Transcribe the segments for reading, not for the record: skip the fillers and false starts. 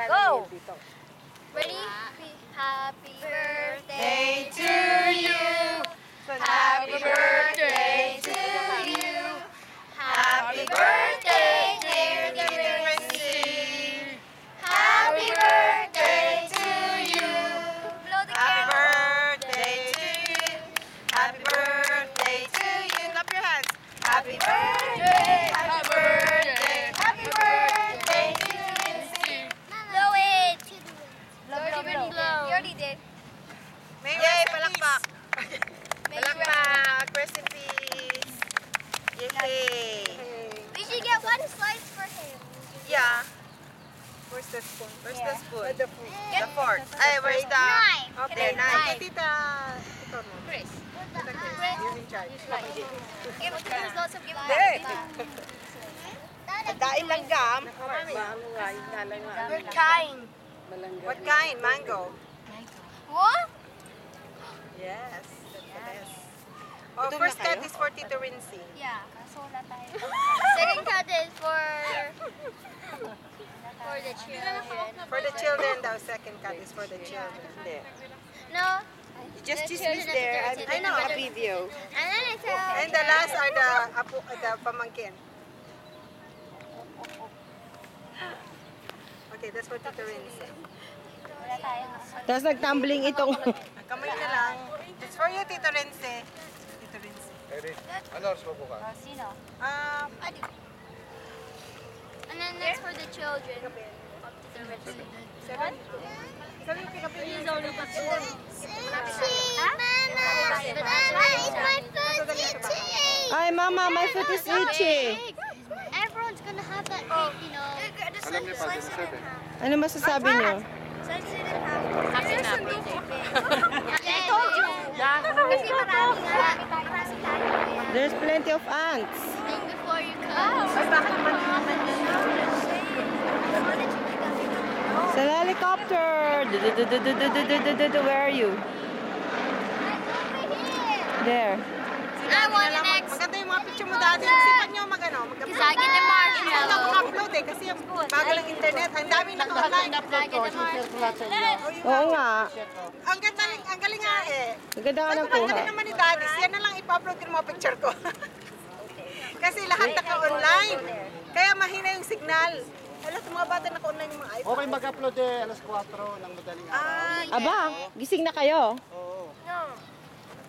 Go! Ready? Happy birthday to you. Happy birthday to you. Happy birthday, dear Chrissy. Happy birthday to you. Blow the Happy candle. birthday to you. Happy birthday to you. Clap your hands. Happy birthday. Happy birthday. Happy birthday to you. Blow it. Blow, You already did. You already did. May Yay, palakpak. May Palakpak. Rest in peace. Yay. We should get one slice for him. Yeah. Where's the spoon? Where's the spoon? The food. The fork. Ay, where's the... Knife. Okay, knife. Tita, ikaw mo. Chris. You're in charge. There's lots of gifts. Pagkain lang gam. Maano nga, yun nga lang nga. Good kind. Malangga. What kind? Mango? What? Yes. That's the best. Oh, first cut is for Tito Rincy. Yeah. Second cut is for the children. For the children daw, second cut is for the children. No. Just The dismiss children there. have to I do know it. a video. And then it's And the last are the pamangkin. Okay, that's for Tito Rincy. Wala tayo. Tapos nagtumbling itong... Kamay na lang. It's for you, Tito Rincy. Tito Rincy. Ano oras mo bukas? Sino? Um, And then that's for the children. Up to the rest. seven. Seven pick up yung Mama, it's my foot itchy. Ay, mama, my foot is itchy. Everyone's gonna have that cake, you know. Alam niyo pa, June 7. Ano masasabi niyo? Slice it in half. Happy birthday. I told you. Kasi marami tayo. There's plenty of ants. And before you come. Ay, bakit naman Sa helicopter. Where are you? There. I want an X. Maganda yung mga picture mo dati. Sipan nyo mag-ano. Because I get the marshmallow. Mag-upload eh. Kasi yung bagal ang internet. Ang daming naka-online. I get the marshmallow. Oo nga. Ang galing, ang galing nga eh. Maganda ka ng Ang galing kuha. naman ni Daddy. Siya na lang ipa-upload yung mga picture ko. Kasi lahat naka-online. Kaya mahina yung signal. Alam, mga bata naka-online yung mga iPhone. Okay, mag-upload alas 4 ng madaling araw. Aba, gising na kayo. Oo. No.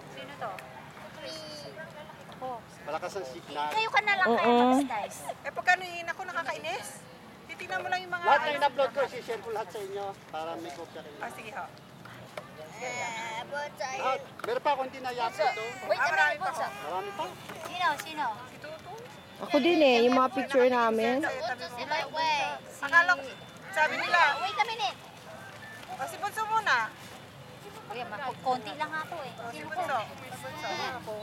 Sino to? Malakas ang signal. Kayo ka na lang Oo. kayo mag-skies. Eh pagkano yun ako nakakainis? Titignan mo lang yung mga... Lahat na in-upload ko, share ko lahat sa inyo para may kopya kayo. Ah, sige ho. Ah, meron pa akong tinayapin to. Wait, marami pa ho. Marami pa. Sino? Ako din eh, yung mga picture namin. In my way. Akala ko, sabi nila, Wait a minute. o si Bunso muna. Konti lang ako eh. O si Bunso.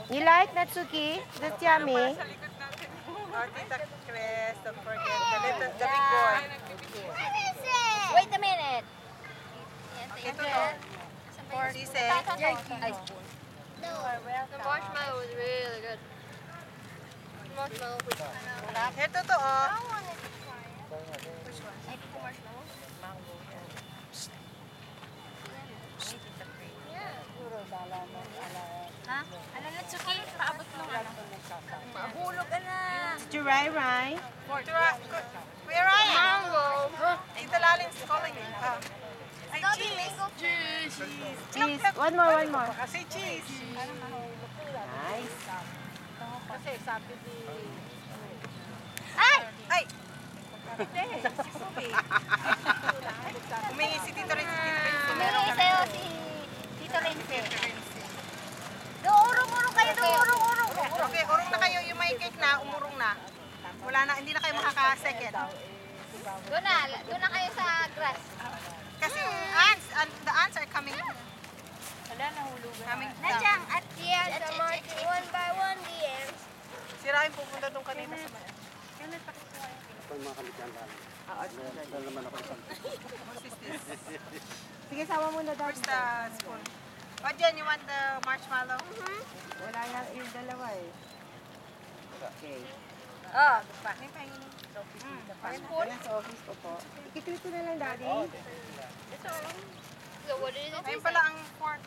You like Natsuki? That's yummy. O Tita Chris, don't forget the big boy. Wait a minute. Ito to. Sise. The marshmallow was really good. Marshmallow. Ito to oh. Ha? Ano na, Tsuki? Paabot mo ano? Mahulog ka na. Did you Rai? Where are you? Mango. Tita Lalin's calling you. Say Sabi, cheese. mango. Cheese. One more. Say cheese. Nice. Ay! Ay! Humingi si Tito Rin. Humingi sa'yo si Tito Lindsay. Urong-urong kayo, urong-urong. Okay, urong na kayo. Yung may cake na, umurong na. Wala na, hindi na kayo makaka-second. Doon na kayo sa grass. Kasi the ants are coming. Wala, nahulugan. Coming down. Nandiyan, at the ants are marching one by one, the ants. Si Ryan pupunta doon kanina sa mga. Ito yung mga kamigyan lang. Dahil naman ako isang. What is this? Sige, sama mo na daw. Where's the spoon? What Jen, you want the marshmallow? Wala na yung dalawa eh. Okay. Oh. Ayan sa office ko po. Ikitweet ko na lang, Daddy. So what did it Ayun say? pala ang fork.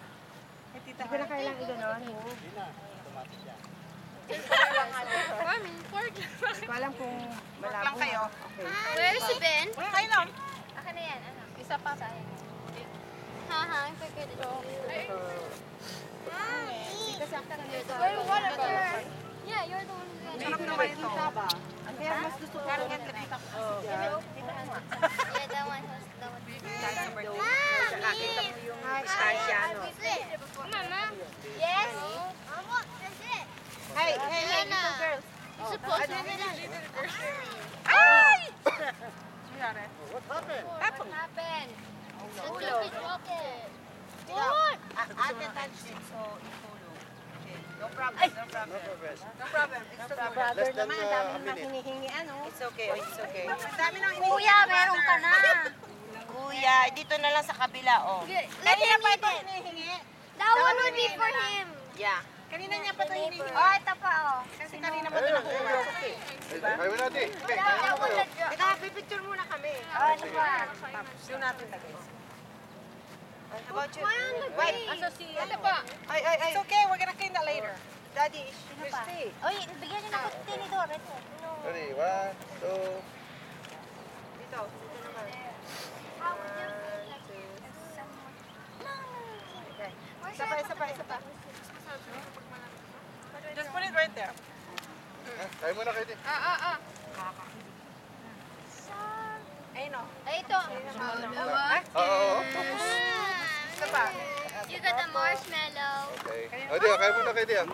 Kay Tita Hindi ko na kailang i-ganon. Hindi na. Automatic yan. Hindi ko alam kung malabo. lang kayo. Okay. Where's the bin? Wala kayo lang. Akin na yan, ano? Isa pa. Haha, ang pagkita dito. Where the water bottle? Yeah, you're the one who Sarap naman ito. Kaya mas gusto ko. Yeah, that one was the one. Mama. Yes. Mama, that's it. Hey, little girls. You're supposed to. Ay! What happened? What happened? The stupid rocket. What? Ate touched it, so i-follow. Okay. No problem, no No problem. progress. No problem. It's No okay. problem. Brother Less than naman, a dami naman minute. hinihingi, ano? It's okay. It's okay. Ang dami nang Kuya, meron ka na. Kuya, dito na lang sa kabila, oh. Let him eat it. hinihingi. That one would be for him. Yeah. Kanina niya pa ito hinihingi. Oh, ito pa, oh. Kasi kanina pa ito nakuha. Ayaw natin. Okay, That one would drop. Teka, pipicture muna kami. Oh, ito pa. Doon natin tagay. How about you? Why on the Wait, green? Ito pa. ay. It's okay. We're gonna clean that later. Daddy, Ano pa? Oy, bigyan niyo na ako tinidor. Ito. No. Ready? 1, 2. dito. Dito naman. How would you feel like someone? No. Okay. Where's Isa pa, isa pa, isa pa. Just put it right there. Tayo muna kayo din. Ayun o. Ay, ito. Oo. Ito pa. You got the marshmallow. Okay. O, di, kayo muna kayo din.